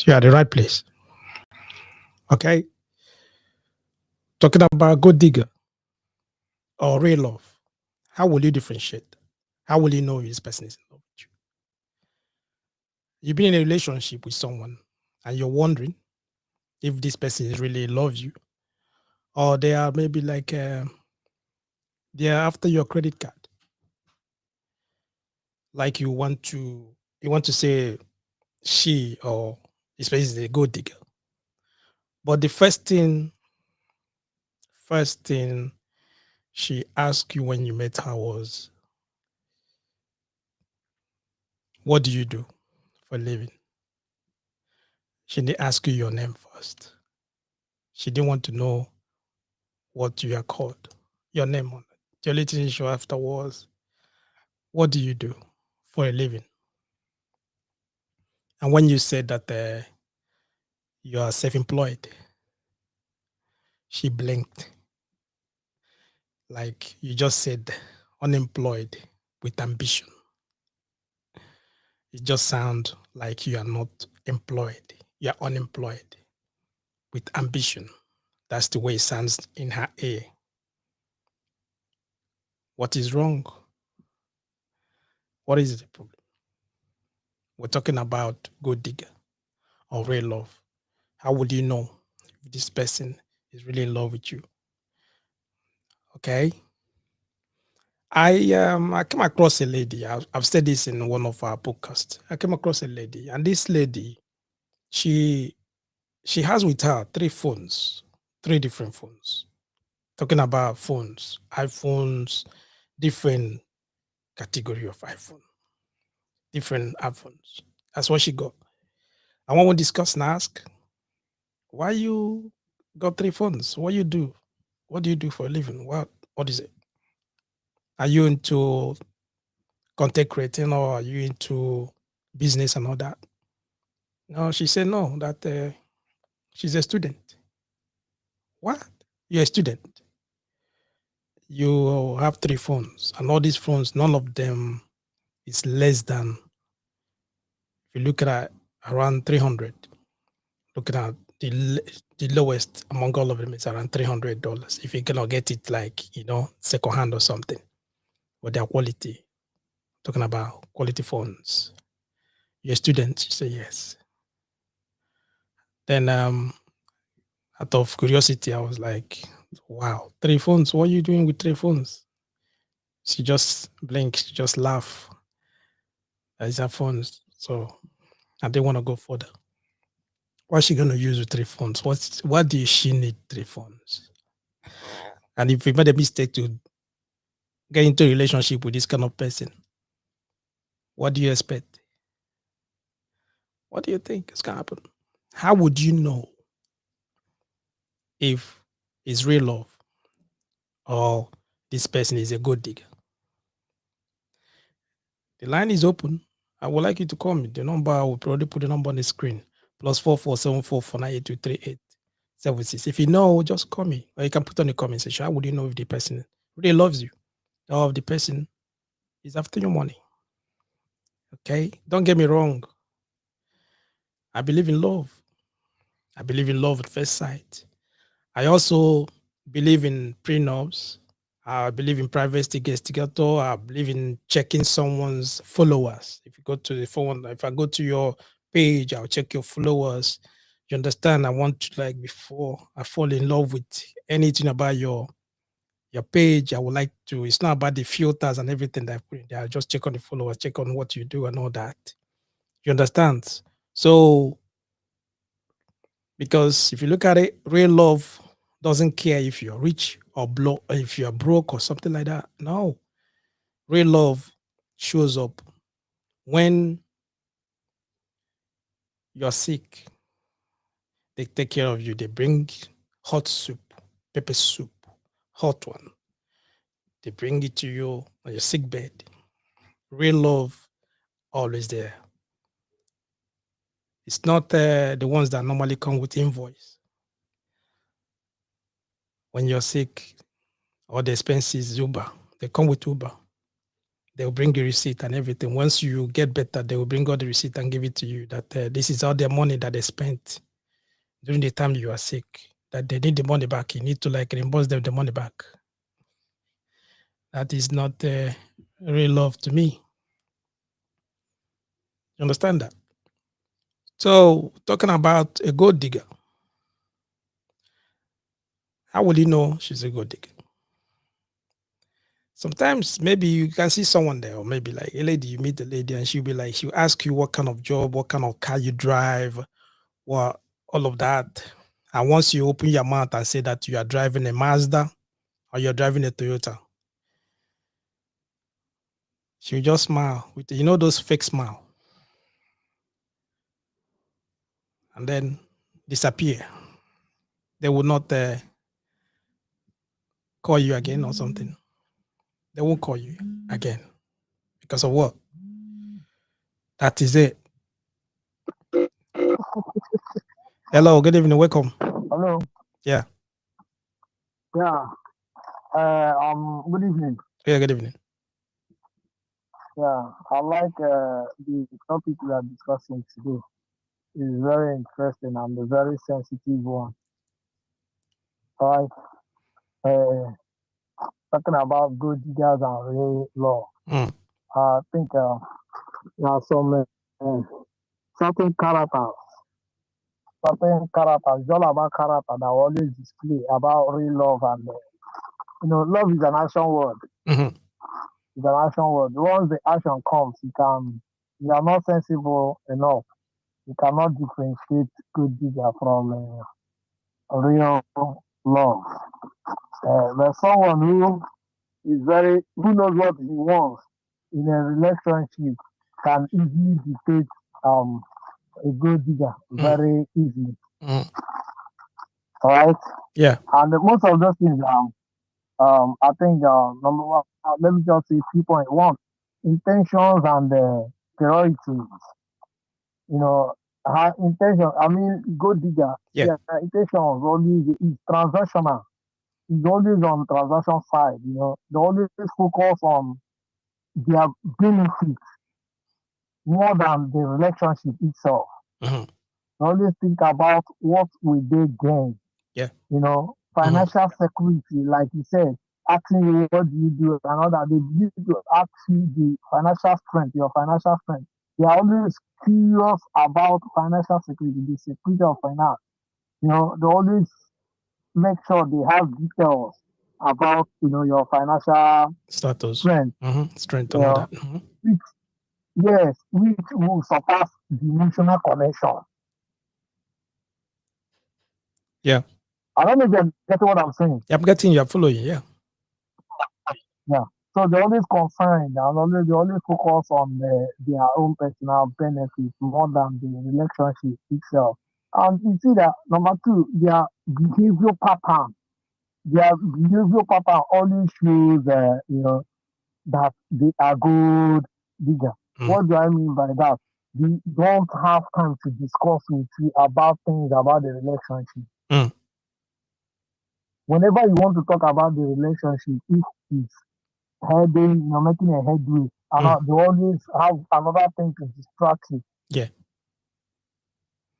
You're at the right place. Okay. Talking about gold digger or real love. How will you differentiate? How will you know if this person is in love with you? You've been in a relationship with someone and you're wondering if this person really loves you, or they are maybe like they are after your credit card. Like you want to say she or this person is a gold digger. But the first thing she asked you when you met her was, "What do you do for a living?" She didn't ask you your name first. She didn't want to know what you are called, your name on it. The only thing she after was, "What do you do for a living?" And when you said that you are self-employed, she blinked. Like you just said, unemployed with ambition. It just sounds like you are not employed. You are unemployed with ambition. That's the way it sounds in her ear. What is wrong? What is the problem? We're talking about gold digger or real love. How would you know if this person is really in love with you? Okay. I came across a lady. I've said this in one of our podcasts. I came across a lady, and this lady, she she has with her three phones, three different phones. Talking about phones, iPhones, different category of iPhone, different iPhones. That's what she got. I want to discuss and ask, why you got three phones? What you do? What do you do for a living? What is it? Are you into content creating or are you into business and all that? No, she said no, that she's a student. What? You're a student. You have three phones, and all these phones, none of them is less than, if you look at around 300, looking at the lowest among all of them is around $300. If you cannot get it like, second hand or something, but their quality, talking about quality phones. You're a student, she said yes. Then out of curiosity, I was like, wow, three phones. What are you doing with three phones? She just blinked, she just laughed. These are phones. So I didn't want to go further. What's she gonna use with three phones? What does she need three phones? And if you made a mistake to get into a relationship with this kind of person, what do you expect? What do you think is gonna happen? How would you know if it's real love or this person is a good digger? The line is open. I would like you to call me. The number, I will probably put the number on the screen. +447449823876. If you know, just call me. Or you can put on the comment section. How would you know if the person really loves you or if the person is after your money? Okay? Don't get me wrong. I believe in love. I believe in love at first sight. I also believe in prenups. I believe in privacy investigator. I believe in checking someone's followers. If you go to the phone, if I go to your page, I'll check your followers. You understand? I want to, like, before I fall in love with anything about your page, I would like to. It's not about the filters and everything that I put in there. I just check on the followers, check on what you do and all that. You understand? So, because if you look at it, real love doesn't care if you're rich or if you're broke or something like that. No, real love shows up when you're sick. They take care of you. They bring hot soup, pepper soup, hot one. They bring it to you on your sick bed. Real love always there. It's not the ones that normally come with invoice. When you're sick, all the expenses Uber, they come with Uber. They will bring the receipt and everything. Once you get better, they will bring all the receipt and give it to you. That this is all their money that they spent during the time you are sick. That they need the money back. You need to like reimburse them the money back. That is not real love to me. You understand that? So talking about a gold digger, how will you know she's a gold digger? Sometimes maybe you can see someone there, or maybe like a lady, you meet a lady and she'll be like, she'll ask you what kind of job, what kind of car you drive, what all of that. And once you open your mouth and say that you are driving a Mazda or you're driving a Toyota, she'll just smile with, you know, those fake smile, and then disappear. They will not call you again or something. They won't call you again because of what? That is it. Hello, good evening, welcome. Hello. Yeah, Yeah. Good evening. yeah, good evening. Yeah. I like the topic we are discussing today. It's very interesting and a very sensitive one. Right. Uh, Talking about good diggers and real law. Mm, I think there are some certain characters, it's all about character that always display about real love and love is an action word. mm-hmm. It's an action word. Once the action comes, you are not sensible enough. You cannot differentiate good digger from real love. There's someone who knows what he wants in a relationship can easily dictate um, a good digger Mm, very easily. mm. Alright? Yeah. And most of those things, I think, number one, let me just say 3.1 intentions and priorities. You know, her intention, I mean, good digger, Yeah. their intention was always is transactional. It's always on transaction side, they always focus on their benefit more than the relationship itself. Mm-hmm. They always think about what will they gain, Yeah. Mm-hmm. financial security, like you said, asking you what do you do and all that. They begin to ask you the financial strength, your financial strength. They are always curious about financial security, the security of finance. They always make sure they have details about your financial Status. strength, Mm-hmm. Strength you and all know, that. Mm-hmm. which yes, which will surpass the emotional connection. Yeah. I don't know if you're getting what I'm saying. Yeah, I'm getting you. I'm following. Yeah. Yeah. So they always concerned and they always focus on their own personal benefits more than the relationship itself. And you see that number two, their behavioral pattern always shows that they are good digger. Mm, What do I mean by that? They don't have time to discuss with you about things about the relationship. mm, Whenever you want to talk about the relationship, if it's heading, making a headway, and mm. they always have another thing to distract you. Yeah.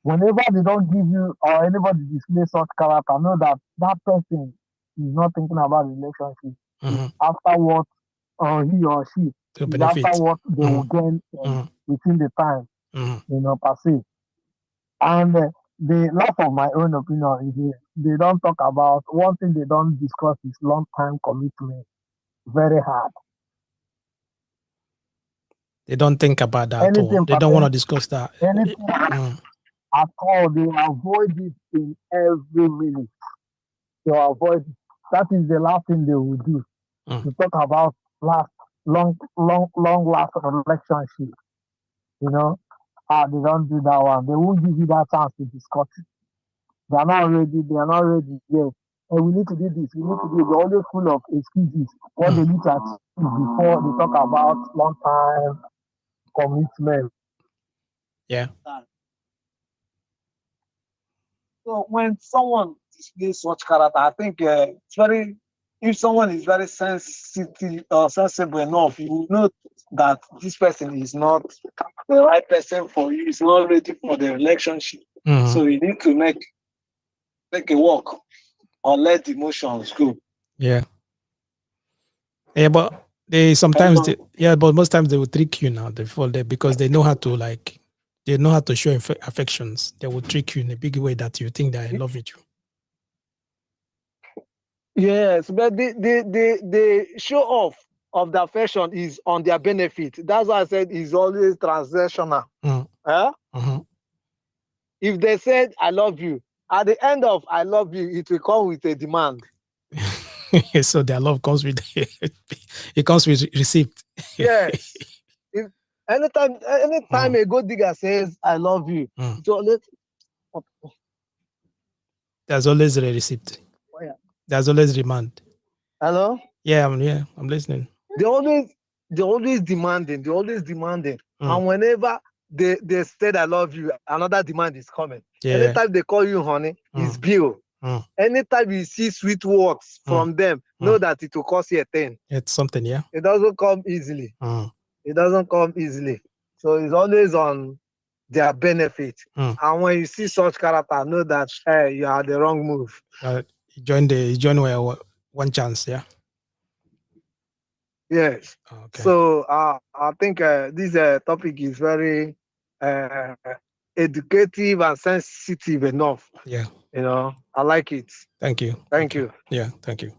Whenever they don't give you or anybody display such character, know that that person is not thinking about the relationship. Is Mm-hmm. after what he or she To is after benefit. what they will Mm-hmm. gain Mm-hmm. within the time, Mm-hmm. per se. And the last of my own opinion is they don't talk about one thing they don't discuss is long time commitment. Very hard. They don't think about that at all. Anything They don't want to pertain discuss that. anything Mm, at all, they avoid it in every minute. They will avoid it. That is the last thing they will do mm. to talk about last long last relationship. You know, they don't do that one. They won't give you that chance to discuss it. They are not ready. They are not ready yet. And we need to do this. We need to do. They're always full of excuses. What Mm. they need to achieve before they talk about long time commitment. Yeah. So when someone displays such character, I think it's very if someone is very sensitive or sensible enough, you will know that this person is not the right person for you. Is not ready for the relationship. Mhm. So you need to make a walk or let the emotions go. Yeah. Yeah, but they sometimes Hello. they, yeah, but most times they will trick you now. They fall there because they know how to like they know how to show affections. They will trick you in a big way that you think that I love you. Yes, but the show off of the affection is on their benefit. That's why I said it's always transactional. Mm. Huh? Mhm. If they said I love you, at the end of I love you, it will come with a demand. So their love comes with it comes with receipt. Yes. If anytime Mm. a gold digger says I love you, Mm. it's always There's always a receipt. There's always demand. hello. Yeah, I'm listening. They always they're always demanding. They're always demanding. Mm. And whenever they said I love you, another demand is coming. Yeah. Anytime they call you honey, it's Mm. bill. Mm. Anytime you see sweet words Mm. from them, know Mm. that it will cost you a thing. It's something, yeah. It doesn't come easily. Mm. It doesn't come easily. So it's always on their benefit. Mm. And when you see such character, know that hey, you are the wrong move. You join where one chance, yeah. Yes. Okay. So I think this topic is very uh, educative and sensitive enough. Yeah. I like it. Thank you. Thank Thank you. you. Yeah. Thank you.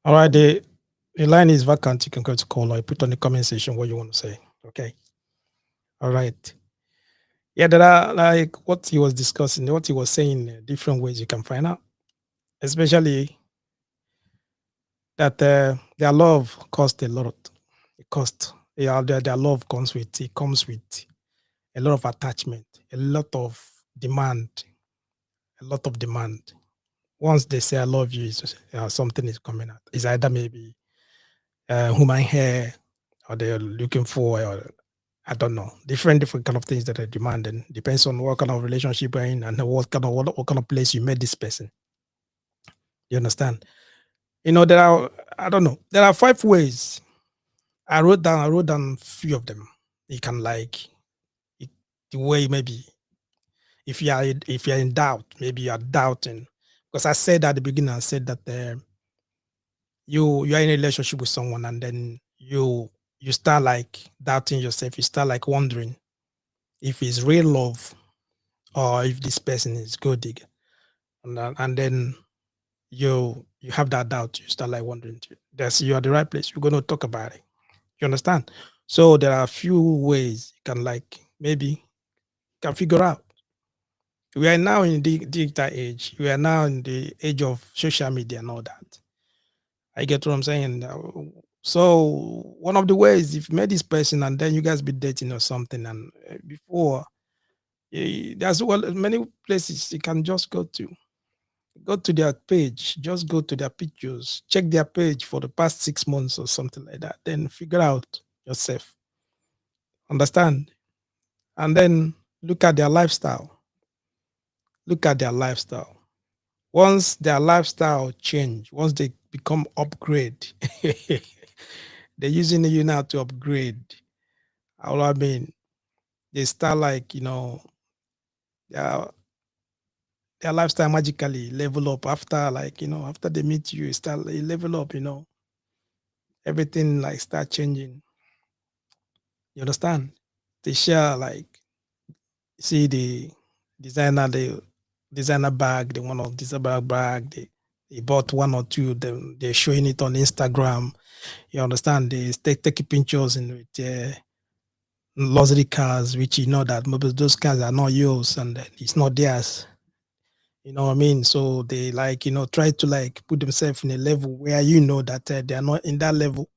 All right. The line is vacant. You can go to call or put on the comment section what you want to say. Okay. All right. Yeah, there are like what he was discussing, what he was saying, different ways you can find out, especially that their love cost a lot. It cost. Yeah, their love comes with a lot of attachment, a lot of demand, a lot of demand. Once they say I love you, something is coming out. It's either maybe human hair or they're looking for, or I don't know, different kind of things that are demanding. Depends on what kind of relationship you're in and what kind of place you met this person. You understand? There are, I don't know, there are 5 ways. I wrote down few of them. You can like it, the way maybe if you're in doubt, maybe you are doubting. Because I said at the beginning, I said that you are in a relationship with someone and then you start like doubting yourself. You start like wondering if it's real love or if this person is good digger. And then you have that doubt. You start like wondering. That's you are the right place. We're going to talk about it. You understand? So there are a few ways you can like maybe can figure out. We are now in the digital age. We are now in the age of social media and all that. I get what I'm saying. So one of the ways, if you met this person and then you guys be dating or something, and before there's many places you can just go to their page, just go to their pictures, check their page for the past 6 months or something like that, then figure out yourself. Understand? And then look at their lifestyle. Look at their lifestyle. Once their lifestyle change, once they become upgrade, they're using you now to upgrade. All I mean, they start like their their lifestyle magically level up after like after they meet you, start level up. Everything like start changing. You understand? They share like see the designer bag, the one of designer bag. They bought one or two. They're showing it on Instagram. You understand? They take pictures in with luxury cars, which you know that maybe those cars are not yours and it's not theirs. You know what I mean? So they like try to like put themselves in a level where you know that they are not in that level.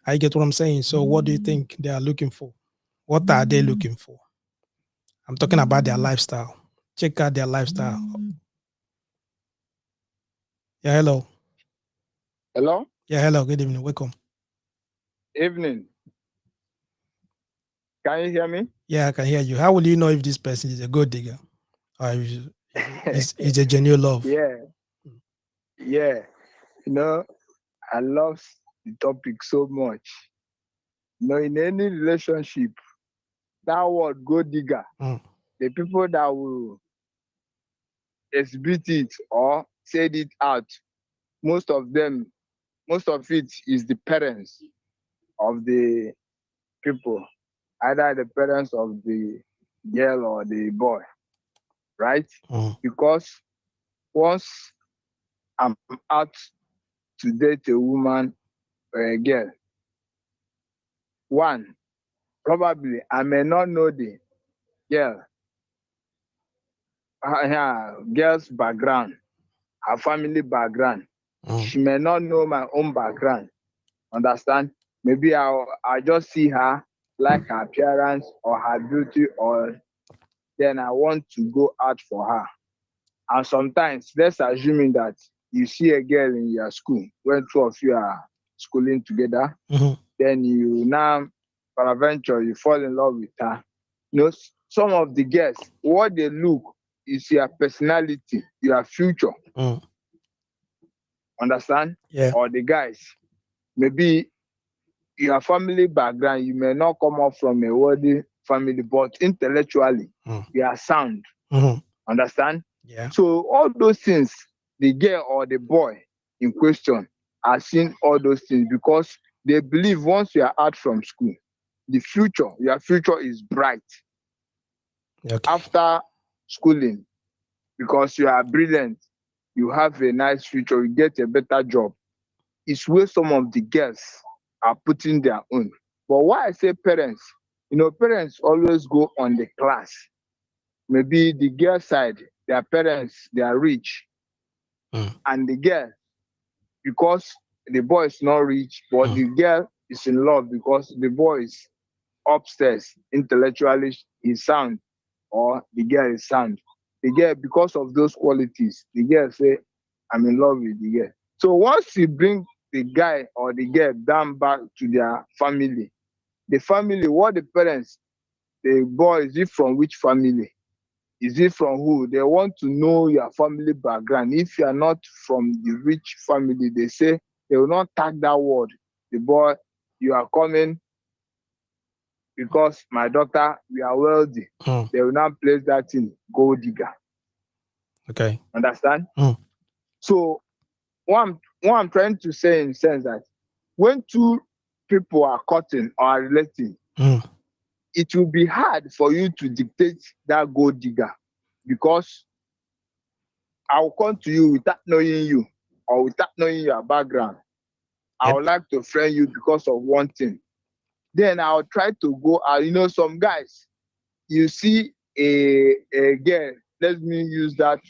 I get what I'm saying. So what do you think they are looking for? What are they looking for? I'm talking about their lifestyle. Check out their lifestyle. Yeah, hello. Hello? Yeah, hello. Good evening. Welcome. Evening. Can you hear me? Yeah, I can hear you. How will you know if this person is a good digger or if he's a genuine love? Yeah. Yeah, you know, I love the topic so much. In any relationship, that word "go digger," Mm. the people that will exhibit it or said it out, most of them, most of it is the parents of the people, either the parents of the girl or the boy, right? Mm. Because once I'm out to date a woman or a girl, one, probably I may not know the girl, her girl's background, her family background. Mm. She may not know my own background. Understand? Maybe I just see her, like her appearance or her beauty, or then I want to go out for her. And sometimes, let's assuming that you see a girl in your school when two of you are schooling together, Mhm. then you now, peradventure, you fall in love with her. Some of the girls, what they look is your personality, your future. Mm. Understand? Yeah. Or the guys, maybe your family background, you may not come up from a wealthy family, but intellectually, Mm. you are sound. Mhm. Understand? Yeah. So all those things, the girl or the boy in question are seeing all those things because they believe once you are out from school, your future is bright Okay. after schooling because you are brilliant, you have a nice future, you get a better job. It's where some of the girls are putting their own. But why I say parents, parents always go on the class. Maybe the girl side, their parents, they are rich, Mm. and the girl, because the boy is not rich, but Mm. the girl is in love because the boy is upstairs, intellectually is sound, or the girl is sound. The girl, because of those qualities, the girl say, I'm in love with the girl. So once you bring the guy or the girl down back to their family, the family, what the parents, the boy, is it from which family? Is it from who? They want to know your family background. If you are not from the rich family, they say they will not tag that word. The boy, you are coming because my daughter, we are wealthy. Mm. They will not place that in gold digger. Okay. Understand? Mm. So what I'm trying to say in the sense that when two people are cutting or are relating, Mm. it will be hard for you to dictate that gold digger because I will come to you without knowing you or without knowing your background. I Yep. would like to friend you because of one thing. Then I'll try to go out. Some guys, you see a girl, let me use that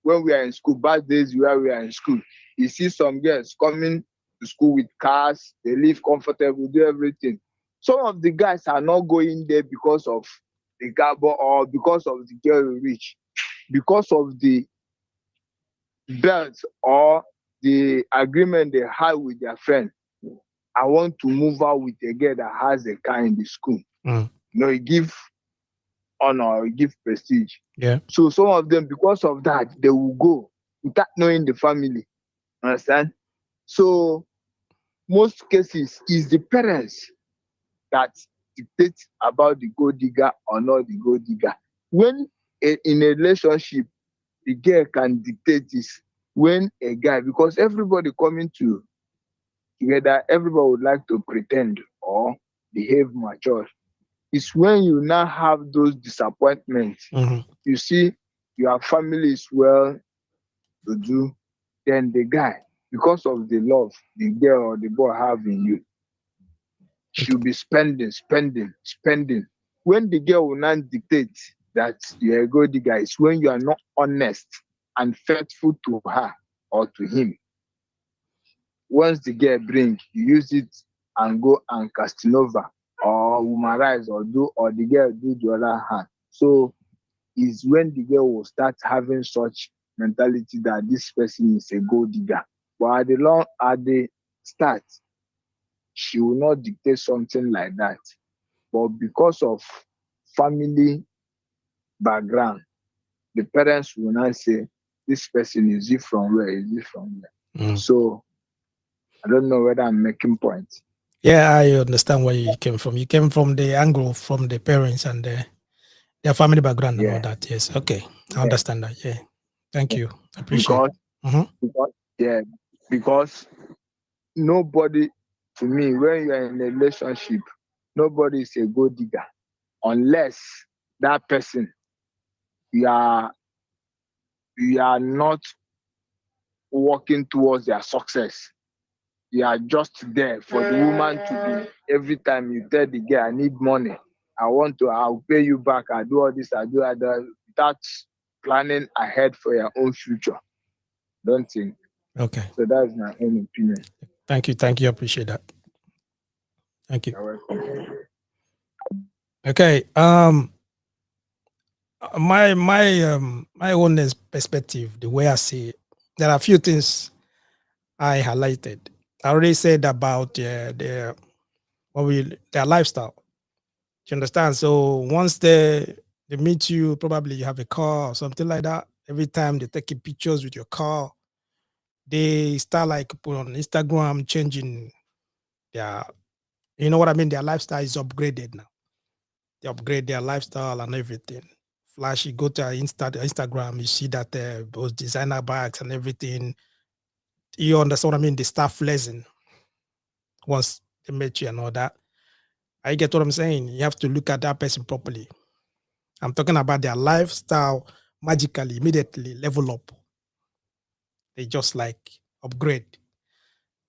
when we are in school, bad days where we are in school. You see some girls coming to school with cars, they live comfortable, do everything. Some of the guys are not going there because of the car or because of the girl rich, because of the belt or the agreement they had with their friend. I want to move out with a girl that has a car in the school. Mm. It give honor, it give prestige. Yeah. So some of them, because of that, they will go without knowing the family. Understand? So most cases is the parents that dictate about the gold digger or not the gold digger. When in a relationship, the girl can dictate this when a guy, because everybody coming together, everybody would like to pretend or behave mature. It's when you now have those disappointments. Mhm. You see, your family is well to do, then the guy, because of the love the girl or the boy have in you, she'll be spending, spending, spending. When the girl will not dictate that you're a gold digger, it's when you are not honest and faithful to her or to him. Once the girl bring, you use it and go and Castanova or womanize or do or the girl do the other hand. So is when the girl will start having such mentality that this person is a gold digger. But at the start, she will not dictate something like that. But because of family background, the parents will not say, this person is he from where? Is he from where? Mm. So I don't know whether I'm making points. Yeah, I understand where you came from. You came from the angle from the parents and their family background and all Yeah, that. Yes. Okay. I yeah, understand that. Yeah. Thank yeah. you. Appreciate. Because Mm-hmm. because yeah, because nobody, to me, when you're in a relationship, nobody is a gold digger unless that person, you are you are not working towards their success. You are just there for the woman to be. Every time you tell the girl, I need money, I'll pay you back, I do all this, I do that, without planning ahead for your own future. Don't think. Okay. So that's my own opinion. Thank you. Thank you. Appreciate that. Thank you. You're welcome. Okay. My own perspective, the way I see it, there are a few things I highlighted. I already said about their lifestyle. You understand? So once they meet you, probably you have a car or something like that. Every time they taking pictures with your car, they start like put on Instagram, changing their, you know what I mean? Their lifestyle is upgraded now. They upgrade their lifestyle and everything. Flash, you go to Instagram, you see that those designer bags and everything. You understand what I mean? They start flexing once they meet you and all that. I get what I'm saying. You have to look at that person properly. I'm talking about their lifestyle magically, immediately level up. They just like upgrade.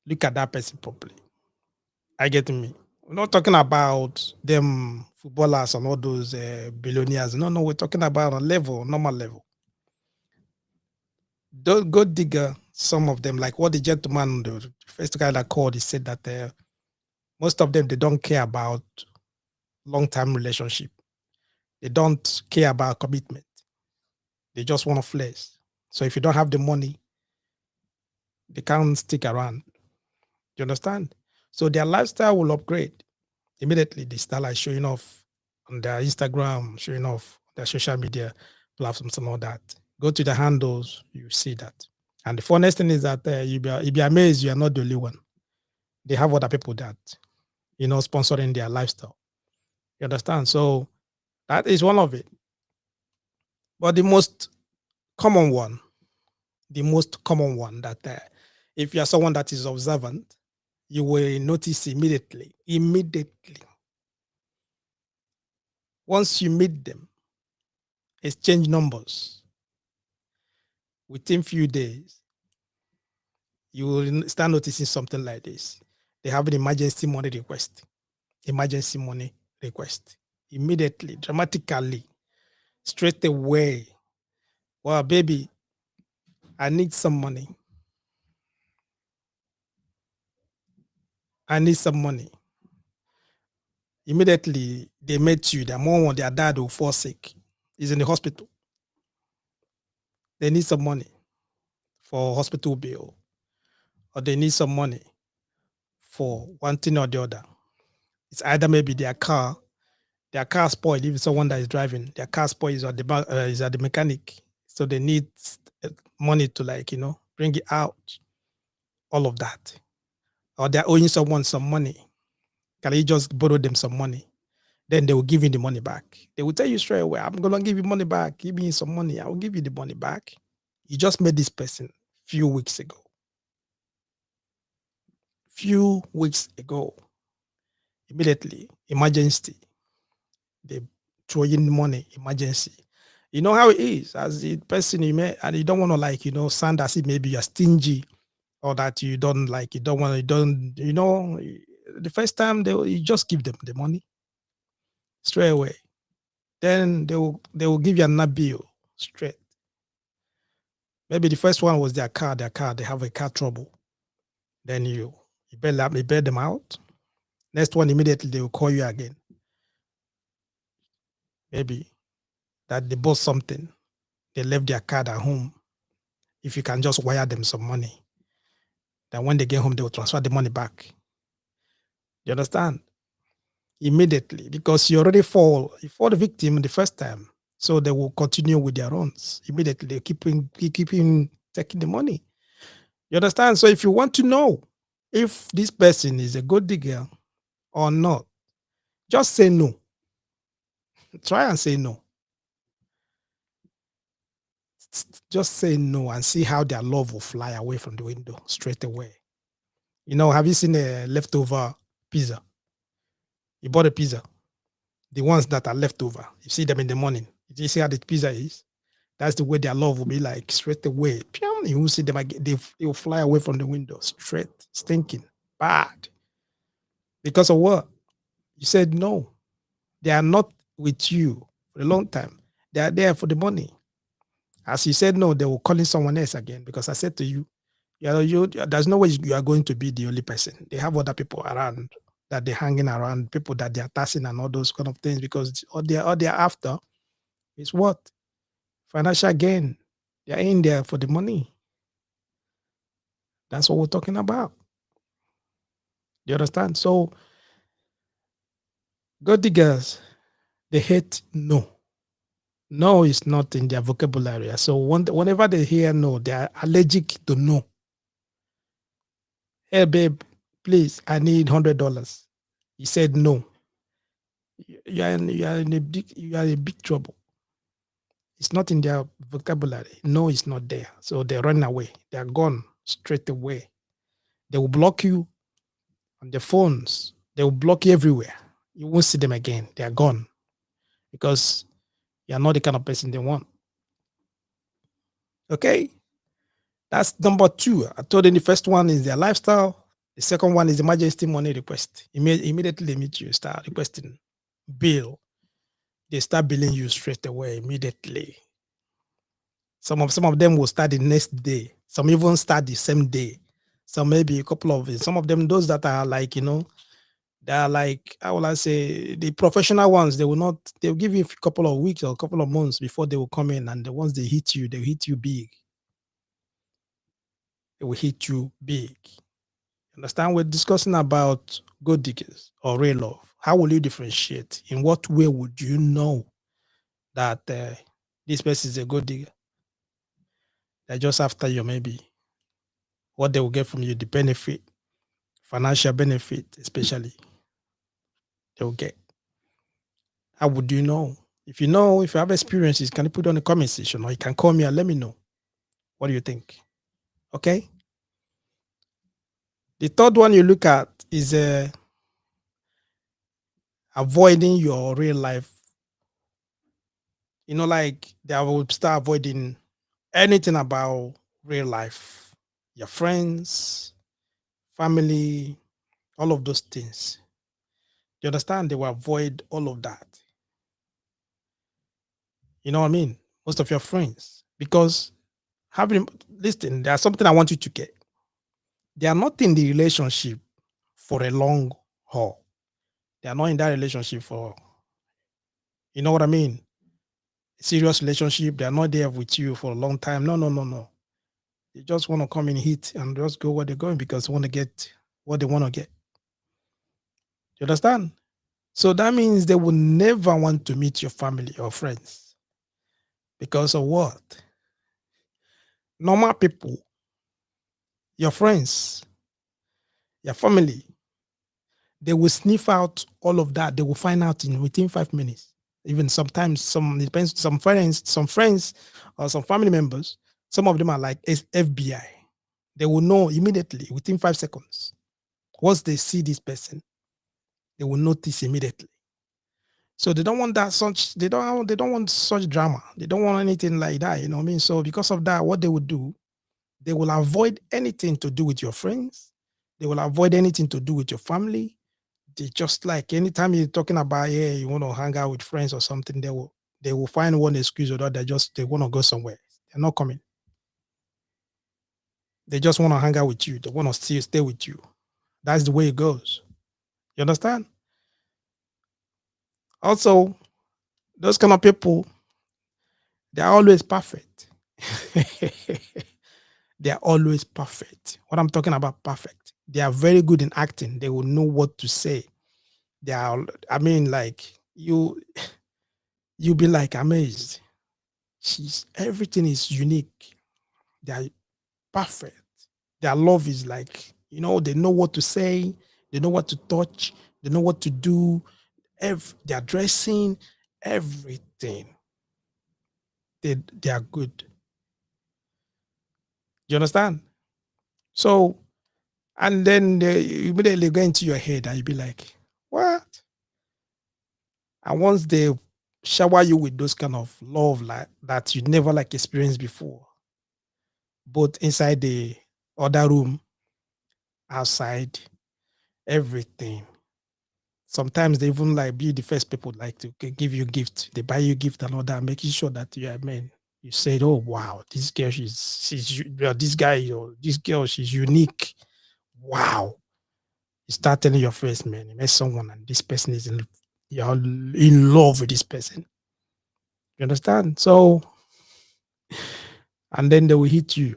Look at that person properly. I get me. We're not talking about them footballers and all those billionaires. No, we're talking about a level, normal level. Those gold digger, some of them, like what the gentleman, the first guy that called, he said that most of them, they don't care about long-term relationship. They don't care about commitment. They just want to flex. So if you don't have the money, they can't stick around. You understand? So their lifestyle will upgrade immediately. They start like showing off on their Instagram, showing off their social media platforms and all that. Go to the handles, you see that. And the funniest thing is that you'll be amazed you are not the only one. They have other people that, sponsoring their lifestyle. You understand? So that is one of it. But common one, the most common one that if you are someone that is observant, you will notice immediately. Once you meet them, exchange numbers within few days, you will start noticing something like this. They have an emergency money request, immediately, dramatically, straight away. Well, baby, I need some money. I need some money. Immediately, they met you. Their mom or their dad will fall sick. He's in the hospital. They need some money for hospital bill, or they need some money for one thing or the other. It's either maybe their car spoiled. If it's someone that is driving, their car spoiled is at the mechanic, so they need money to bring it out. All of that, or they're owing someone some money. Can you just borrow them some money? Then they will give you the money back. They will tell you straight away, I'm gonna give you money back. Give me some money. I will give you the money back. You just met this person few weeks ago. Immediately, emergency. They throw in money, emergency. You know how it is as the person you met, and you don't want to sound as if maybe you're stingy or that you don't you don't want, the first time you just give them the money straight away. Then they will give you another bill straight. Maybe the first one was their car, they have a car trouble. Then you bail them out. Next one, immediately they will call you again. Maybe that they bought something, they left their card at home. If you can just wire them some money, then when they get home, they will transfer the money back. You understand? Immediately, because you fall the victim the first time. So they will continue with their runs immediately, keeping taking the money. You understand? So if you want to know if this person is a gold digger or not, just say no. Try and say no. Just say no and see how their love will fly away from the window straight away. You know, have you seen a leftover pizza? You bought a pizza, the ones that are left over, you see them in the morning. You see how the pizza is? That's the way their love will be like straight away. You will see them again. They will fly away from the window straight, stinking, bad. Because of what? You said no. They are not with you for a long time. They are there for the money. As you said no, they will call in someone else again. Because I said to you, there's no way you are going to be the only person. They have other people around that they're hanging around, people that they're taxing and all those kind of things. Because all they're after is what? Financial gain. They're in there for the money. That's what we're talking about. You understand? So, gold diggers, they hate no. No is not in their vocabulary. So, whenever they hear no, they are allergic to no. Hey, babe, please, I need $100. He said no. You are in big trouble. It's not in their vocabulary. No is not there. So they run away. They are gone straight away. They will block you on the phones. They will block you everywhere. You won't see them again. They are gone because you are not the kind of person they want. Okay? That's number two. I told you the first one is their lifestyle. The second one is emergency money request. Immediately they meet you, start requesting bill. They start billing you straight away, immediately. Some of them will start the next day. Some even start the same day. Some maybe a couple of it. Some of them, those that are like, they are like, how will I say, the professional ones, they will not, they'll give you a couple of weeks or a couple of months before they will come in. And the ones they hit you big. They will hit you big. Understand? We're discussing about gold diggers or real love. How will you differentiate? In what way would you know that this person is a gold digger? They're just after you, maybe what they will get from you, the benefit, financial benefit, especially they will get. How would you know? If you know, if you have experiences, can you put on the comment section or you can call me and let me know. What do you think? Okay. The third one you look at is avoiding your real life. Like they will start avoiding anything about real life, your friends, family, all of those things. You understand? They will avoid all of that. You know what I mean? Most of your friends. Because listen, there's something I want you to get. They are not in the relationship for a long haul. They are not in that relationship for, you know what I mean? Serious relationship. They are not there with you for a long time. No, no, no, no. They just want to come in, hit, and just go where they're going because they want to get what they want to get. You understand? So that means they will never want to meet your family or friends. Because of what? Normal people, your friends, your family, they will sniff out all of that. They will find out in within 5 minutes. Even sometimes it depends, some friends or some family members, some of them are like FBI. They will know immediately within 5 seconds. Once they see this person, they will notice immediately. So they don't want that they don't want such drama. They don't want anything like that. You know what I mean? So because of that, what they would do, they will avoid anything to do with your friends. They will avoid anything to do with your family. They just like anytime you're talking about, yeah, you want to hang out with friends or something, they will find one excuse or that they want to go somewhere. They're not coming. They just want to hang out with you. They want to stay with you. That's the way it goes. You understand? Also, those kind of people, they're always perfect. They're always perfect. What I'm talking about, perfect. They are very good in acting. They will know what to say. They are, I mean, like you, You'll be like amazed. She's everything is unique. They are perfect. Their love is like, they know what to say, they know what to touch, they know what to do, their dressing, everything. They are good. Do you understand? So, and then they immediately go into your head and you'll be like, what? And once they shower you with those kind of love like that you never like experienced before, both inside the other room, outside, everything. Sometimes they even like be the first people like to give you gift. They buy you gift and all that, making sure that you are man. You said, "Oh wow, this girl, this guy or this girl, she's unique." Wow, you start telling your friends, man, you met someone and this person is you're in love with this person. You understand? So, and then they will hit you.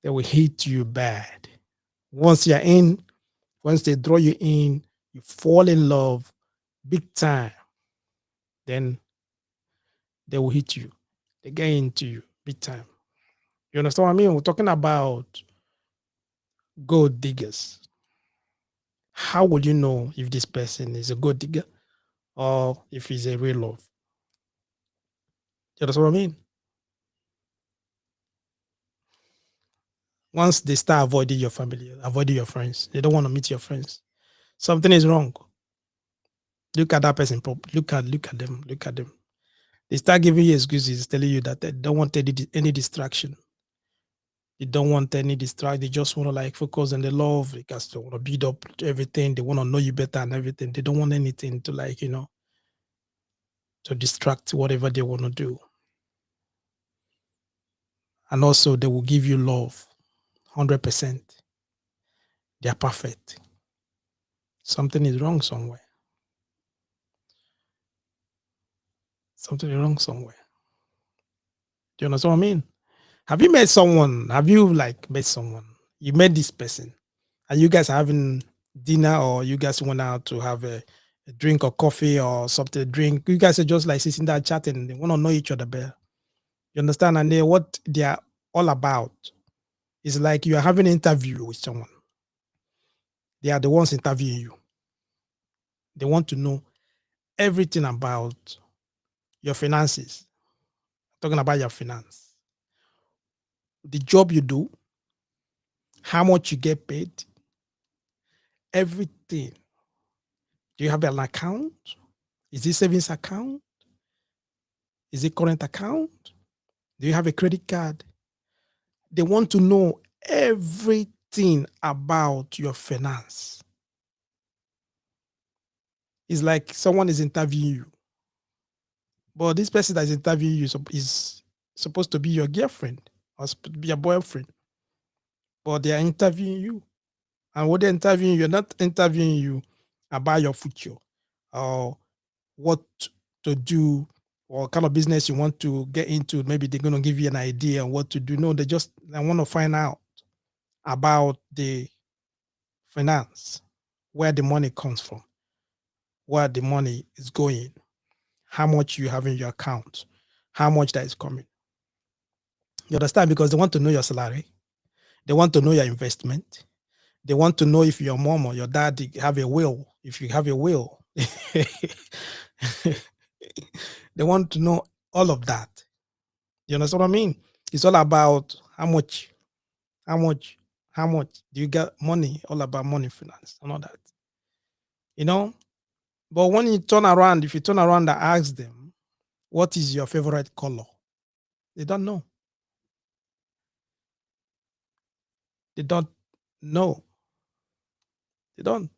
They will hit you bad. Once you're in, once they draw you in, you fall in love big time. Then they will hit you. They get into you big time. You understand what I mean? We're talking about gold diggers. How would you know if this person is a gold digger or if he's a real love? You understand what I mean? Once they start avoiding your family, avoiding your friends, they don't want to meet your friends. Something is wrong. Look at that person. Look at them. Look at them. They start giving you excuses, telling you that they don't want any distraction. They don't want any distract. They just want to like focus on the love because they want to build up everything. They want to know you better and everything. They don't want anything to like, to distract whatever they want to do. And also they will give you love 100%. They are perfect. Something is wrong somewhere. Something is wrong somewhere. Do you understand what I mean? Have you met someone? Have you like met someone? You met this person and you guys are having dinner or you guys went out to have a drink or coffee or something to drink. You guys are just like sitting there chatting. They want to know each other better. You understand? And what they are all about is like you are having an interview with someone. They are the ones interviewing you. They want to know everything about your finances. Talking about your finance, the job you do, how much you get paid, everything. Do you have an account? Is it savings account? Is it current account? Do you have a credit card? They want to know everything about your finance. It's like someone is interviewing you, but this person that is interviewing you is supposed to be your girlfriend or be your boyfriend, but they are interviewing you. And what they're interviewing you, you're not interviewing you about your future or what to do or kind of business you want to get into. Maybe they're going to give you an idea on what to do. No, they want to find out about the finance, where the money comes from, where the money is going, how much you have in your account, how much that is coming. You understand? Because they want to know your salary. They want to know your investment. They want to know if your mom or your dad have a will. If you have a will, they want to know all of that. You understand what I mean? It's all about how much, how much, how much do you get money? All about money, finance, and all that. You know. But when you turn around, if you turn around and ask them, "What is your favorite color?" They don't know. They don't know. They don't,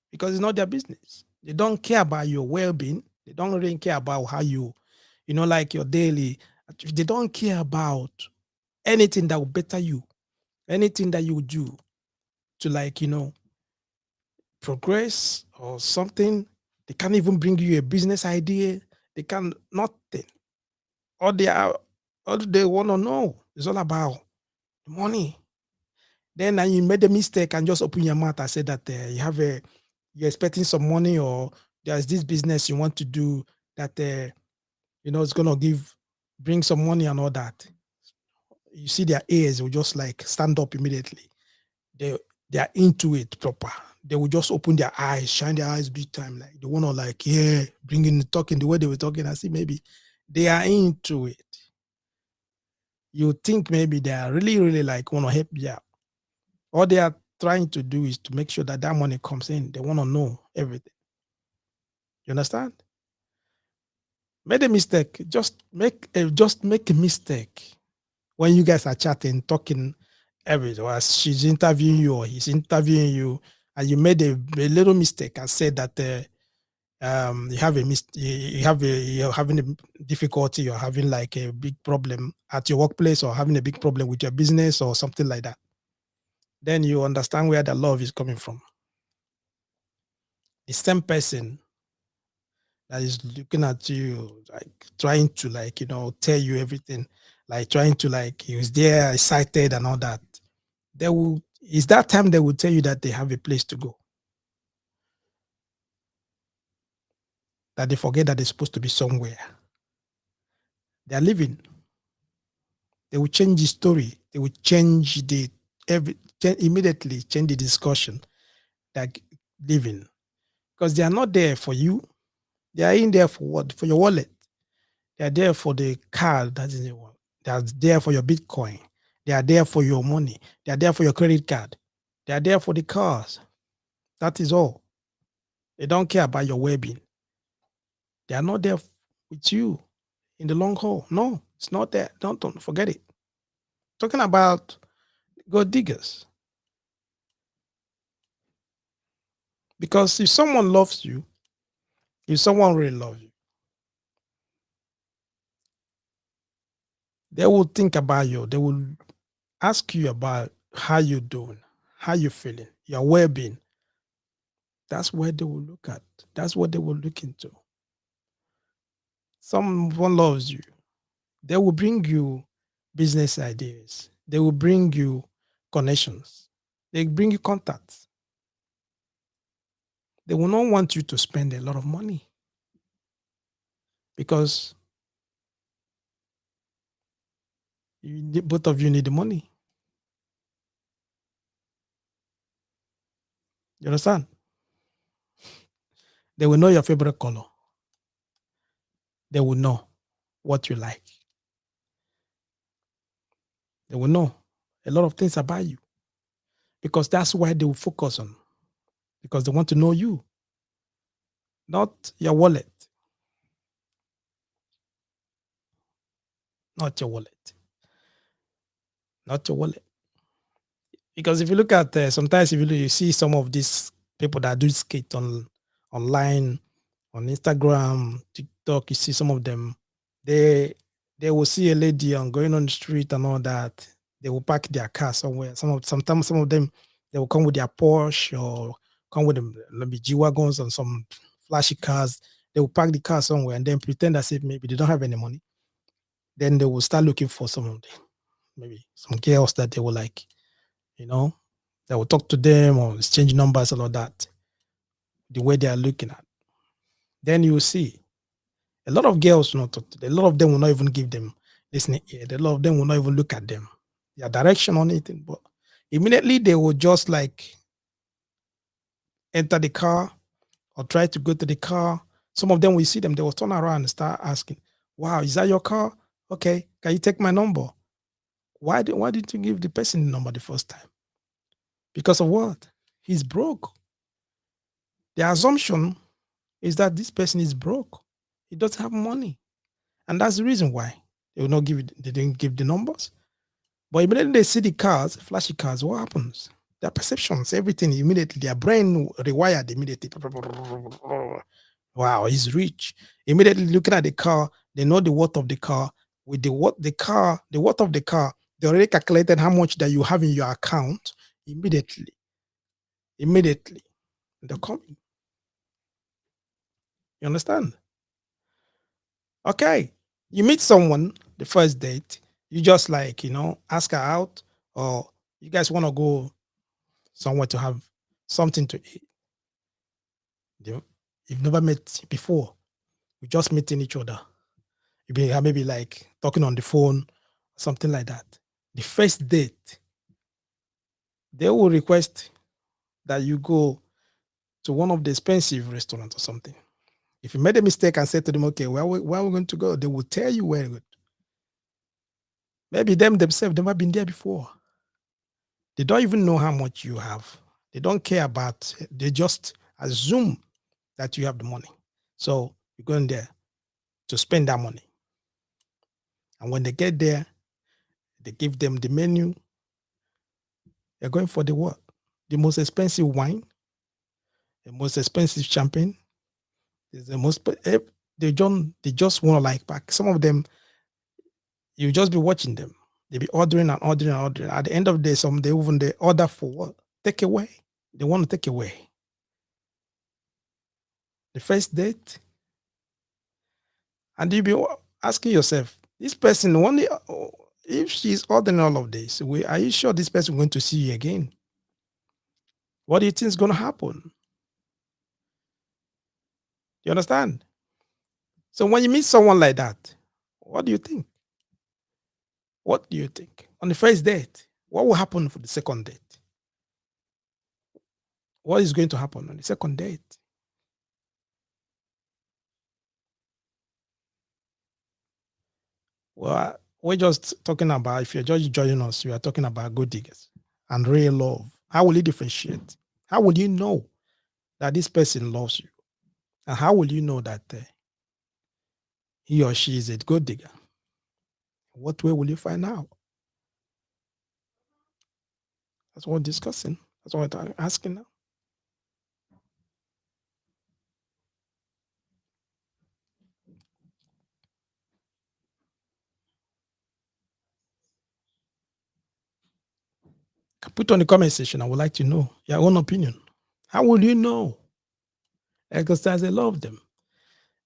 because it's not their business. They don't care about your well-being. They don't really care about how like your daily. They don't care about anything that will better you, anything that you do to like, progress or something. They can't even bring you a business idea. They can nothing. All they want to know is all about money. Then you made a mistake and just open your mouth and say that you're expecting some money or there's this business you want to do that It's gonna bring some money and all that. You see their ears will just like stand up immediately. They they are into it proper. They will just open their eyes, shine their eyes big time. Like they want to like, yeah, bring in the talking the way they were talking. I see maybe they are into it. You think maybe they are really, really like want to help you out. All they are trying to do is to make sure that money comes in. They want to know everything. You understand? Made a mistake. Just make a mistake when you guys are chatting, talking, everything. Or she's interviewing you or he's interviewing you, and you made a little mistake and said that you have you're having a difficulty, you're having like a big problem at your workplace or having a big problem with your business or something like that. Then you understand where the love is coming from. The same person that is looking at you, like trying to like, tell you everything, like trying to like, he was there excited and all that. Is that time they will tell you that they have a place to go, that they forget that they're supposed to be somewhere. They are living. They will change the story. They will change immediately change the discussion, like living, because they are not there for you. They are in there for what? For your wallet. They are there for the card that is in your wallet. They are there for your Bitcoin. They are there for your money. They are there for your credit card. They are there for the cars. That is all. They don't care about your well-being. They are not there with you in the long haul. No, it's not there. Don't forget it. Talking about gold diggers. Because if someone loves you, if someone really loves you, they will think about you. They will ask you about how you're doing, how you're feeling, your well-being. That's where they will look at. That's what they will look into. Someone loves you. They will bring you business ideas. They will bring you connections. They bring you contacts. They will not want you to spend a lot of money because both of you need the money. You understand? They will know your favorite color. They will know what you like. They will know a lot of things about you because that's why they will focus on, because they want to know you, not your wallet, not your wallet, not your wallet. Because if you look at sometimes if you see some of these people that do skate online, on Instagram, TikTok, you see some of them, they will see a lady going on the street and all that. They will park their car somewhere. Sometimes some of them they will come with their Porsche or come with them maybe G wagons and some flashy cars. They will park the car somewhere and then pretend as if maybe they don't have any money. Then they will start looking for some of them, maybe some girls that they will like, they will talk to them or exchange numbers and all that. The way they are looking at. Then you will see a lot of girls will not talk to them. A lot of them will not even give them listening ear. A lot of them will not even look at them, their direction on anything. But immediately they will just like enter the car or try to go to the car. Some of them will see them, they will turn around and start asking, wow, is that your car? Okay, can you take my number? Why didn't you give the person the number the first time? Because of what? He's broke. The assumption is that this person is broke. He doesn't have money. And that's the reason why they will not give it, they didn't give the numbers. But immediately they see the cars, flashy cars, what happens? Their perceptions, everything immediately, their brain rewired immediately. Wow, he's rich. Immediately looking at the car, they know the worth of the car. With the worth of the car, they already calculated how much that you have in your account immediately. Immediately. They're coming. You understand? Okay. You meet someone, the first date, you just like, ask her out, or you guys want to go somewhere to have something to eat. You've never met before. We just meeting each other. You be maybe like talking on the phone, something like that. The first date, they will request that you go to one of the expensive restaurants or something. If you made a mistake and said to them, okay, where are we going to go? They will tell you where. Maybe them themselves never been there before. They don't even know how much you have. They don't care about. They just assume that you have the money. So you're going there to spend that money. And when they get there, they give them the menu. They're going for the what? The most expensive wine, the most expensive champagne. Is the most. They just want to like back. Some of them, you just be watching them. They be ordering and ordering and ordering. At the end of the day, some they order for what? Take away. They want to take away. The first date, and you be asking yourself, this person only if she's ordering all of this, are you sure this person going to see you again? What do you think is going to happen? You understand? So when you meet someone like that, what do you think? What do you think? On the first date, what will happen for the second date? What is going to happen on the second date? Well, we're just talking about, if you're just joining us, we are talking about good diggers and real love. How will you differentiate? How will you know that this person loves you? And how will you know that he or she is a good digger? What way will you find out? That's what we're discussing. That's what I'm asking now. Put on the comment section. I would like to know your own opinion. How will you know? Because I love them.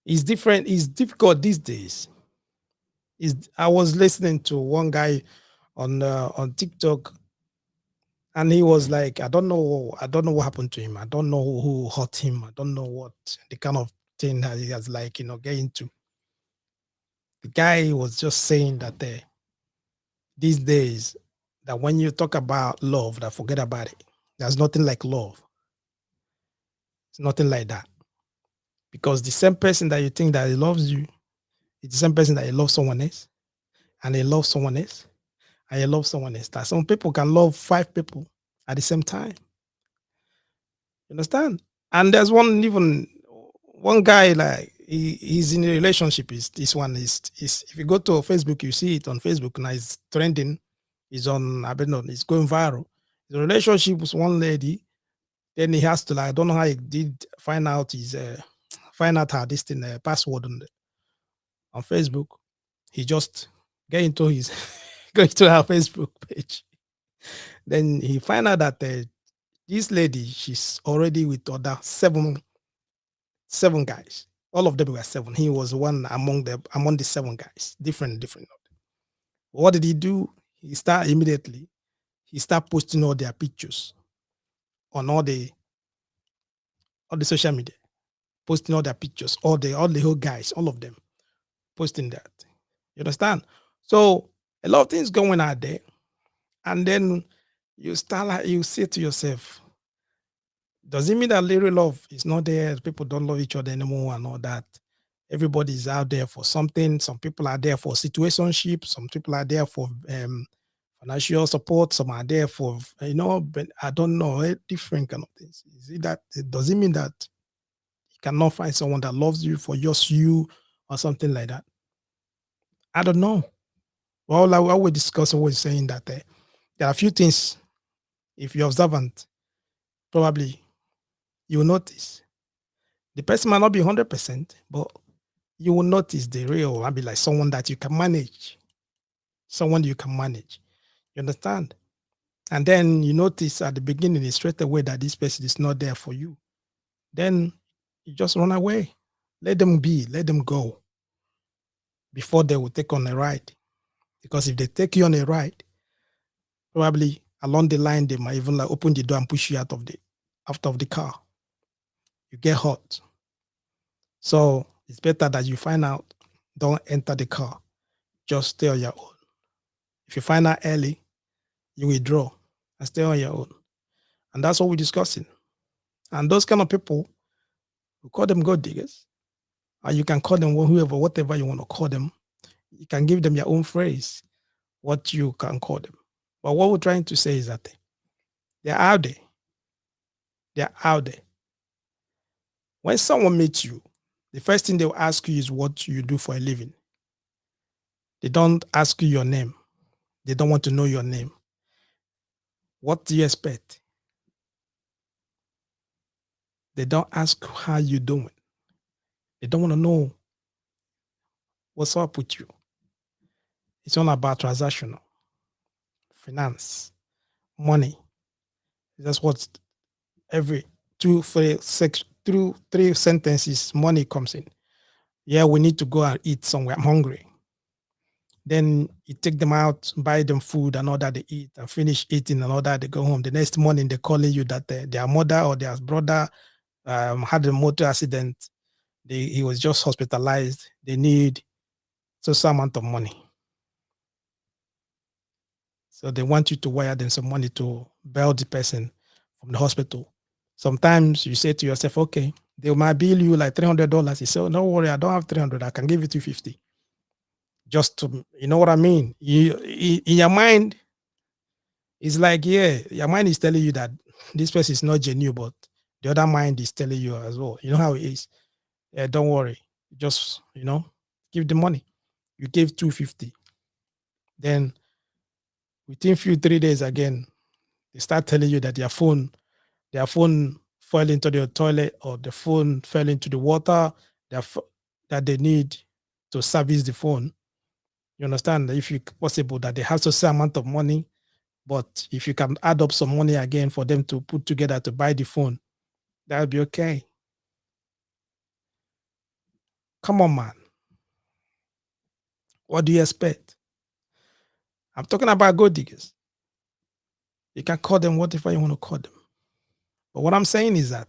It's different. It's difficult these days. I was listening to one guy on TikTok, and he was like, I don't know what happened to him. I don't know who hurt him. I don't know what the kind of thing that he has like, get into. The guy was just saying that these days, that when you talk about love, that forget about it. There's nothing like love. It's nothing like that. Because the same person that you think that he loves you, it's the same person that he loves someone else, and he loves someone else, and he loves someone else. That some people can love 5 people at the same time. You understand? And there's one guy, like he's in a relationship. This one is if you go to Facebook, you see it on Facebook now. It's trending. It's on, I don't know, it's going viral. The relationship with one lady. Then he has to, like, I don't know how he did find out her this thing password on Facebook. He just get into his go into her Facebook page. Then he find out that this lady, she's already with other seven guys. All of them were 7. He was one among the 7 guys, different. What did he do? He start posting all their pictures on all the social media, posting all their pictures, all the whole guys, all of them posting that. You understand? So a lot of things going out there, and then you start like, you say to yourself, does it mean that little love is not there? People don't love each other anymore and all that. Everybody's out there for something. Some people are there for situationship. Some people are there for financial support. Some are there for, but I don't know, different kind of things. Is it that? Does it mean that you cannot find someone that loves you for just you or something like that? I don't know. Well, like what we're discussing was saying that there are a few things, if you're observant, probably you will notice. The person might not be 100%, but you will notice the real, I'll be like someone that you can manage. Someone you can manage. You understand? And then you notice at the beginning, straight away, that this person is not there for you. Then you just run away. Let them be, let them go before they will take on a ride. Because if they take you on a ride, probably along the line, they might even like open the door and push you out of the car. You get hurt. So it's better that you find out Don't enter the car. Just stay on your own. If you find out early, you withdraw and stay on your own. And that's what we're discussing. And those kind of people, we call them gold diggers. And you can call them whoever, whatever you want to call them. You can give them your own phrase, what you can call them. But what we're trying to say is that they're out there. They're out there. When someone meets you, the first thing they'll ask you is what you do for a living. They don't ask you your name. They don't want to know your name. What do you expect? They don't ask how you doing. They don't want to know what's up with you. It's all about transactional, finance, money. That's what every through three sentences money comes in. Yeah, we need to go and eat somewhere. I'm hungry. Then you take them out, buy them food and all that they eat and finish eating and all that they go home. The next morning they're calling you that their mother or their brother had a motor accident. He was just hospitalized. They need some amount of money. So they want you to wire them some money to bail the person from the hospital. Sometimes you say to yourself, okay, they might bill you like $300. You say, oh, no worry, I don't have 300. I can give you 250. Just to, you know what I mean? In your mind, it's like, yeah, your mind is telling you that this person is not genuine, but the other mind is telling you as well. You know how it is. Yeah, don't worry. Just, give the money. You gave 250. Then within few 3 days again, they start telling you that their phone fell into the toilet or the phone fell into the water that they need to service the phone. You understand? If it's possible that they have to say amount of money, but if you can add up some money again for them to put together to buy the phone, that would be okay. Come on, man. What do you expect? I'm talking about gold diggers. You can call them whatever you want to call them. But what I'm saying is that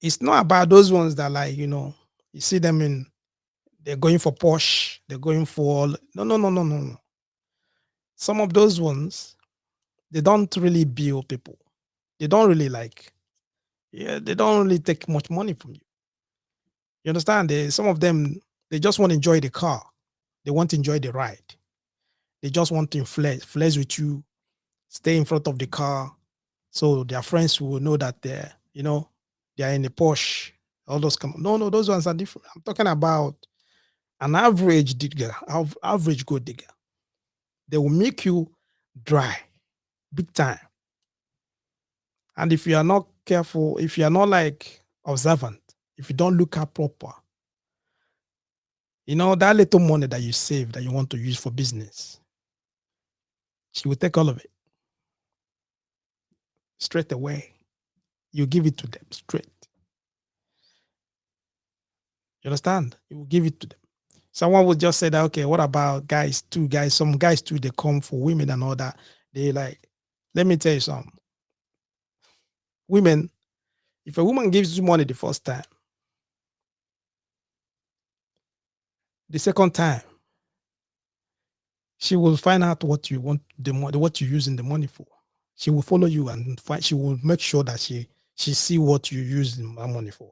it's not about those ones that you see them they're going for Porsche, they're going for no. Some of those ones, they don't really build people. They don't really they don't really take much money from you. You understand? Some of them, they just want to enjoy the car. They want to enjoy the ride. They just want to flex with you, stay in front of the car, so their friends will know that they're in a Porsche. All those no, those ones are different. I'm talking about an average digger, average gold digger. They will make you dry, big time. And if you are not careful, if you are not observant, if you don't look at proper, that little money that you save that you want to use for business, she will take all of it straight away. You give it to them straight. You understand? You will give it to them. Someone would just say that, okay, what about guys too? Some guys too, they come for women and all that. They let me tell you something. Women, if a woman gives you money the first time, the second time, she will find out what you want the money, what you're using the money for. She will follow you and she will make sure that she see what you use the money for.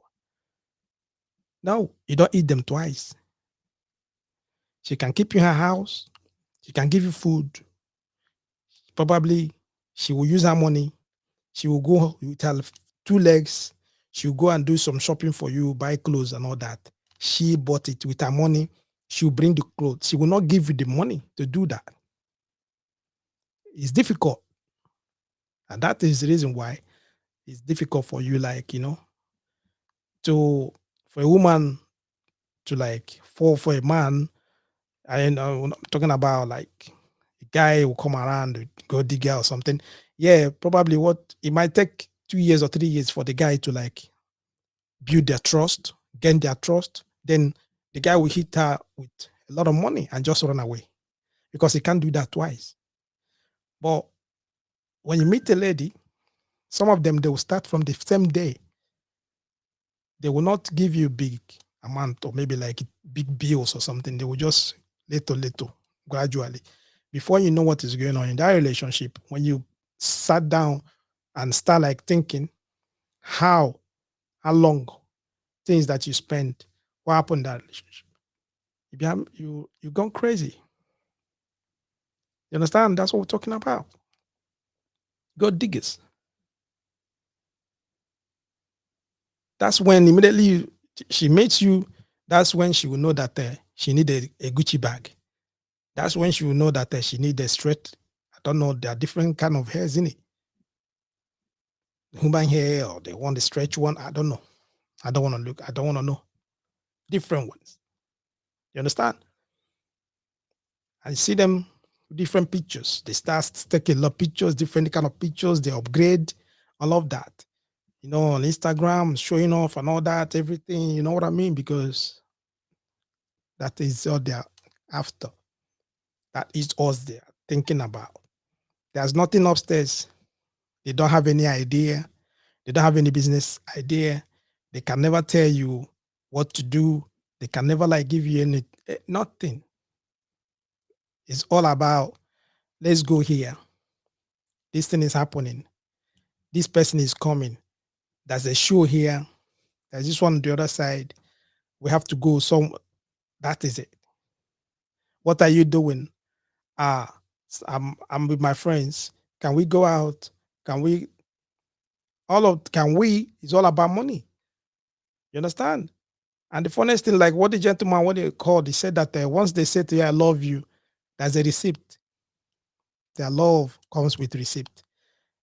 No, you don't eat them twice. She can keep you in her house. She can give you food. Probably she will use her money. She will go with her 2 legs. She will go and do some shopping for you, buy clothes and all that. She bought it with her money. She will bring the clothes. She will not give you the money to do that. It's difficult. And that is the reason why it's difficult for you, for a woman to fall for a man. And I'm talking about a guy who come around, go digger or something. Yeah, probably it might take 2 years or 3 years for the guy to build their trust, gain their trust. Then the guy will hit her with a lot of money and just run away because he can't do that twice. But when you meet a lady, some of them, they will start from the same day. They will not give you big amount or maybe big bills or something. They will just little, gradually. Before you know what is going on in that relationship, when you sat down and start like thinking how long things that you spent, what happened in that relationship, you gone crazy. You understand? That's what we're talking about. Gold diggers. That's when immediately she meets you. That's when she will know that she need a Gucci bag. That's when she will know that she need a straight. I don't know. There are different kind of hairs in it. Human hair, or they want the stretch one. I don't know. I don't want to look. I don't want to know. Different ones. You understand? I see them different pictures. They start taking a lot of pictures, different kind of pictures. They upgrade, all of that. You know, on Instagram, showing off and all that, everything. You know what I mean? Because that is all they're after. That is us they're thinking about. There's nothing upstairs. They don't have any idea. They don't have any business idea. They can never tell you what to do. They can never like give you any nothing. It's all about let's go here. This thing is happening. This person is coming. There's a show here. There's this one on the other side. We have to go. So that is it. What are you doing? I'm with my friends. Can we go out? Can we can we is all about money. You understand? And the funniest thing, like what the gentleman, what they called, he said that once they say to you, I love you, there's a receipt. Their love comes with receipt.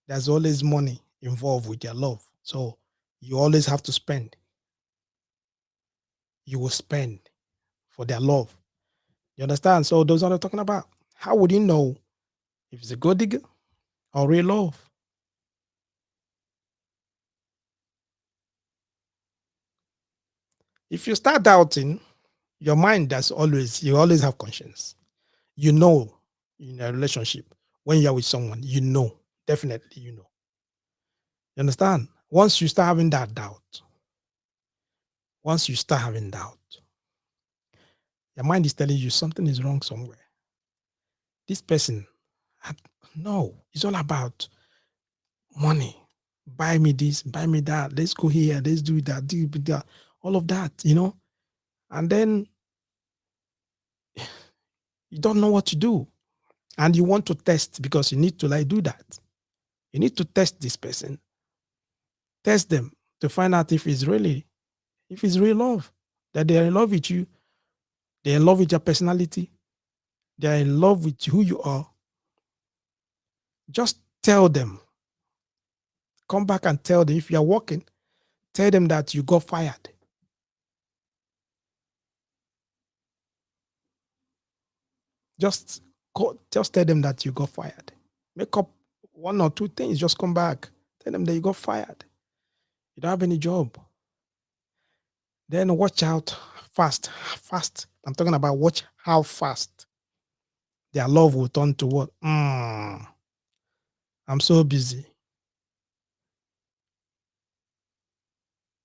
There's always money involved with their love. So you always have to spend. You will spend for their love. You understand? So those are what I'm talking about. How would you know if it's a gold digger or real love? If you start doubting, your mind you always have conscience. You know in a relationship, when you're with someone, you know, definitely you know. You understand? Once you start having that doubt, once you start having doubt, your mind is telling you something is wrong somewhere. This person, no, it's all about money. Buy me this, buy me that. Let's go here, let's do that, do that, all of that, you know. And then you don't know what to do. And you want to test because you need to like do that. You need to test this person, test them to find out if it's real love, that they're in love with you, they're in love with your personality, they're in love with who you are. Just tell them, come back and tell them if you're working, tell them that you got fired. Just tell them that you got fired. Make up one or two things, just come back. Tell them that you got fired. You don't have any job. Then watch out fast. Fast. I'm talking about watch how fast their love will turn to what? I'm so busy.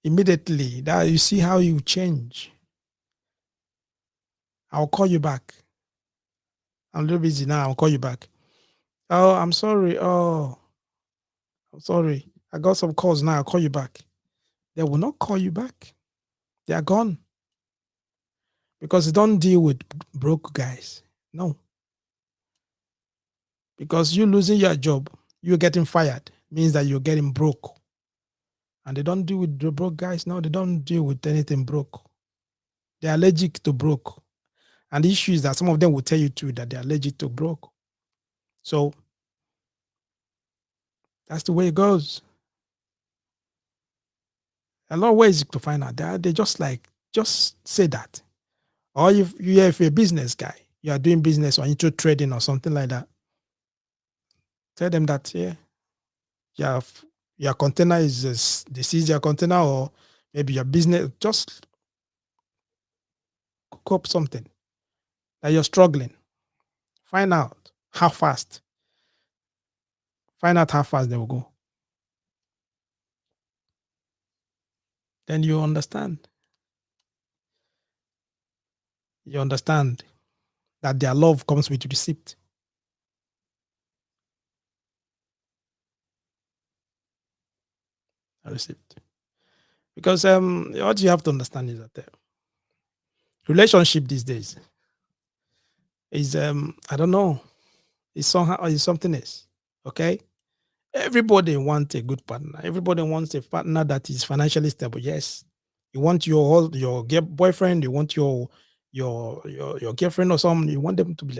Immediately, that you see how you change. I'll call you back. I'm a little busy now. I'll call you back. Oh, I'm sorry. Oh, I'm sorry. I got some calls now. I'll call you back. They will not call you back. They are gone because they don't deal with broke guys. No, because you losing your job, you're getting fired means that you're getting broke. And they don't deal with the broke guys. No, they don't deal with anything broke. They're allergic to broke. And the issue is that some of them will tell you too that they're allergic to broke. So that's the way it goes. A lot of ways to find out that they just say that. Or if you're a business guy, you are doing business or into trading or something like that, tell them that, yeah, your, your container is this is your container, or maybe your business, just cook up something that you're struggling. Find out how fast. Find out how fast they will go. Then you understand. You understand that their love comes with receipt. A receipt. Because what you have to understand is that relationship these days is I don't know, it's somehow is something else. Okay. Everybody wants a good partner. Everybody wants a partner that is financially stable. Yes. You want your boyfriend, you want your girlfriend or something, you want them to be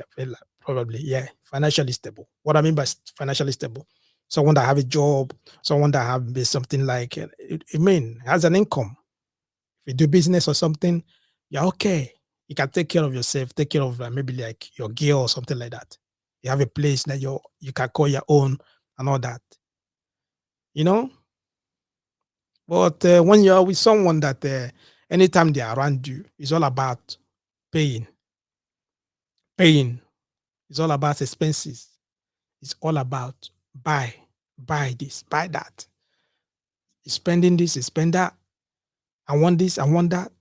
probably, yeah, financially stable. What I mean by financially stable, someone that have a job, someone that have something like I mean has an income. If you do business or something, you're okay. You can take care of yourself, take care of maybe like your girl or something like that. You have a place that you can call your own and all that, you know. But when you're with someone that anytime they are around you, it's all about paying, paying. It's all about expenses. It's all about buy this, buy that. You're spending this, you spend that. I want this, I want that.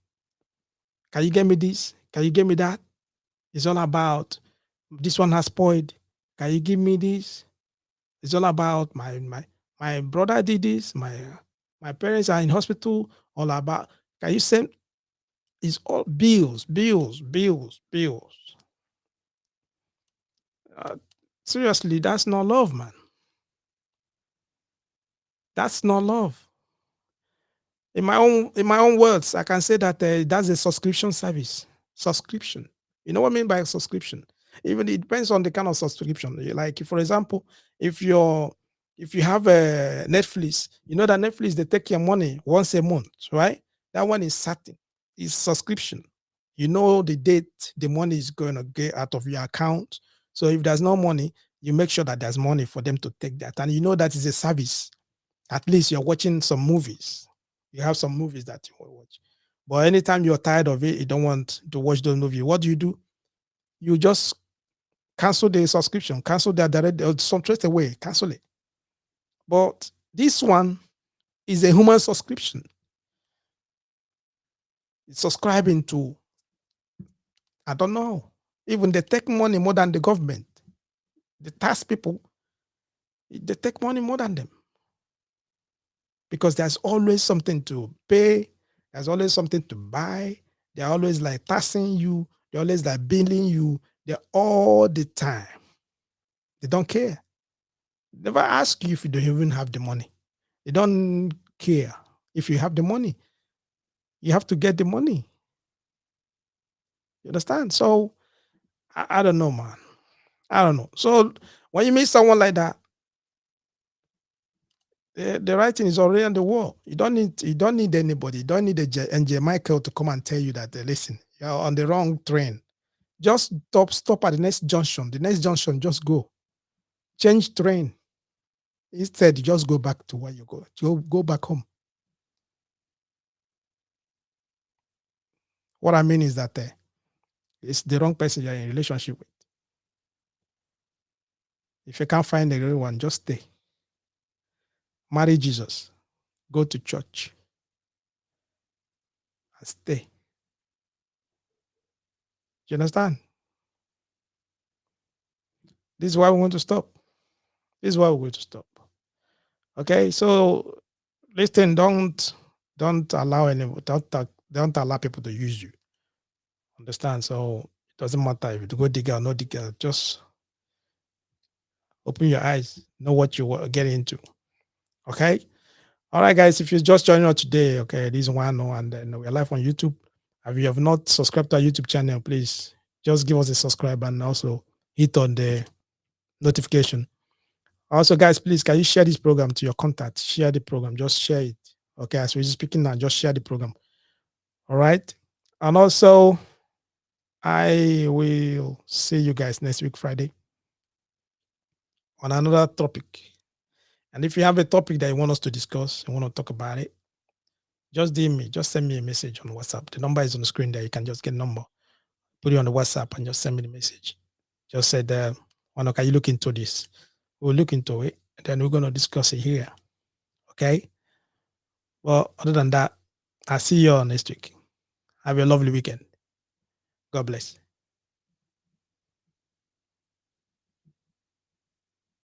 Can you get me this? Can you get me that? It's all about this one has spoiled. Can you give me this? It's all about my brother did this. My parents are in hospital. All about. Can you send? It's all bills, bills, bills, bills. Uh, Seriously, that's not love, man. That's not love. In my own words, I can say that that's a subscription service. Subscription. You know what I mean by subscription? Even it depends on the kind of subscription. Like, for example, if you're if you have a Netflix, you know that Netflix they take your money once a month, right? That one is certain. It's subscription. You know the date the money is going to get out of your account. So if there's no money, you make sure that there's money for them to take that, and you know that is a service. At least you're watching some movies. You have some movies that you want to watch. But anytime you're tired of it, you don't want to watch those movies. What do? You just cancel the subscription, cancel that direct some straight away, cancel it. But this one is a human subscription. It's subscribing to, I don't know. Even they take money more than the government. The tax people, they take money more than them. Because there's always something to pay, there's always something to buy. They're always like taxing you, they're always like billing you. They're all the time. They don't care. Never ask you if you don't even have the money. They don't care if you have the money. You have to get the money. You understand? So I don't know, man. I don't know. So when you meet someone like that, the writing is already on the wall. You don't need anybody. You don't need a NJ Michael to come and tell you that listen, you're on the wrong train. Just stop at the next junction. The next junction, just go. Change train. Instead, you just go back to where you go. Go back home. What I mean is that it's the wrong person you're in a relationship with. If you can't find the real one, just stay. Marry Jesus. Go to church and stay. You understand? This is why we want to stop. This is why we're going to stop. Okay, so listen, don't allow don't allow people to use you. Understand? So it doesn't matter if you go digger or no digger, just open your eyes, know what you get into. Okay. All right, guys. If you're just joining us today, okay, this is one, and then we're live on YouTube. If you have not subscribed to our YouTube channel, please just give us a subscribe and also hit on the notification. Also, guys, please can you share this program to your contacts? Share the program, just share it. Okay, as we're speaking now, just share the program. All right. And also, I will see you guys next week, Friday, on another topic. And if you have a topic that you want us to discuss, you want to talk about it, just DM me, just send me a message on WhatsApp. The number is on the screen there. You can just get a number, put it on the WhatsApp, and just send me the message. Just said, Wano, can you look into this? We'll look into it, and then we're going to discuss it here. Okay. Well, other than that, I'll see you all next week. Have a lovely weekend. God bless.